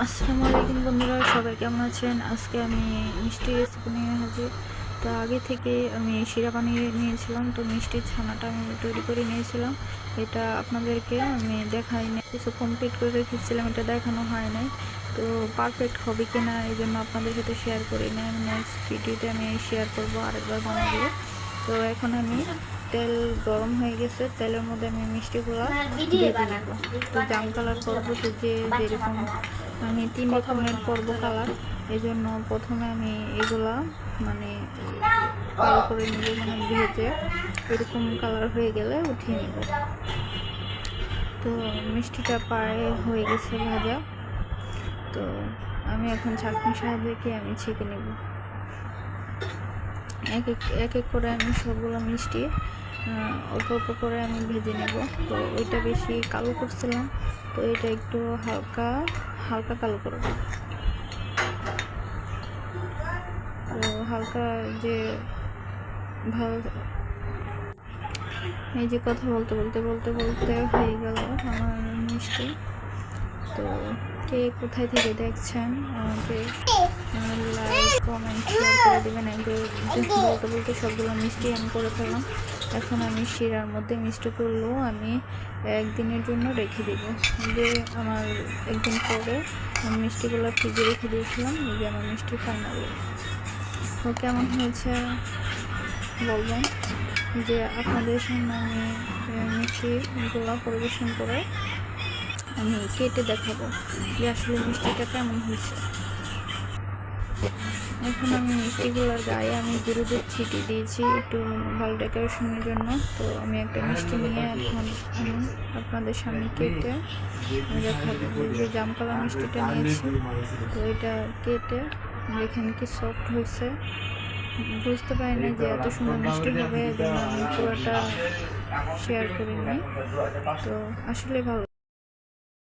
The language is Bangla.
আসসালামু আলাইকুম বন্ধুরা, সবাই কেমন আছেন? আজকে আমি মিষ্টি রেসিপি নিয়ে হাজির। তো আগে থেকে আমি শিরা বানিয়ে নিয়েছিলাম, তো মিষ্টির ছানাটা আমি তৈরি করে নিয়েছিলাম। এটা আপনাদেরকে আমি দেখাই নাই, কিছু কমপ্লিট করে রেখেছিলাম, এটা দেখানো হয় নাই। তো পারফেক্ট হবে কি না এই জন্য আপনাদের সাথে শেয়ার করি না, নেক্সট ভিডিওতে আমি শেয়ার করবো আরেকবার বানাবো। তো এখন আমি তেল গরম হয়ে গেছে, তেলের মধ্যে আমি মিষ্টিগুলো দিয়ে দেব। তো জাম কালার করবো, তো যেরকম আমি 3 রকমের করব কালার, এই জন্য প্রথমে আমি এগুলা মানে ভালো করে নেব, মানে ভেজে এরকম কালার হয়ে গেলে উঠিয়ে নেব। তো মিষ্টিটা প্রায় হয়ে গেছে ভাজা, তো আমি এখন ছাঁকনির সাহায্যে আমি ছেঁকে নেব। এক এক করে আমি সবগুলো মিষ্টি অল্প অল্প করে আমি ভেজে নেব। তো ওইটা বেশি কালো করছিলাম, তো এটা একটু হালকা হালকা কালো করে নেব। তো হালকা যে ভালো, এই যে কথা বলতে বলতে বলতে বলতে হয়ে গেল আমার মিষ্টি। তো কে কোথায় থেকে দেখছেন আমাকে লাইক কমেন্ট শেয়ার করে দেবেন। বলতে বলতে সবগুলো মিষ্টি আমি করে ফেললাম। এখন আমি শিরার মধ্যে মিষ্টি করলেও আমি একদিনের জন্য রেখে দেবো। যে আমার একদিন পরে আমি মিষ্টিগুলো ফ্রিজে রেখে দিয়েছিলাম, এই যে আমার মিষ্টি ফাইনাল। তো কেমন হয়েছে বলবেন, যে আপনাদের সামনে আমি মিষ্টিগুলো পরিবেশন করে আমি কেটে দেখাবো যে আসলে মিষ্টিটা কেমন হয়েছে। এখন আমি মিষ্টিগুলোর গায়ে আমি গুঁড়ো দুধ ছিটিয়ে দিয়েছি একটু ভালো ডেকোরেশনের জন্য। তো আমি একটা মিষ্টি নিয়ে এখন আমি আপনাদের সামনে কেটে দেখাবো। যে জাম কালার মিষ্টিটা নিয়েছি, তো এটা কেটে দেখেন কি সফট হয়েছে। বুঝতে পারি না যে এত সুন্দর মিষ্টি হবে, এই জন্য আমি পুরোটা শেয়ার করিনি। তো আসলে ভালো।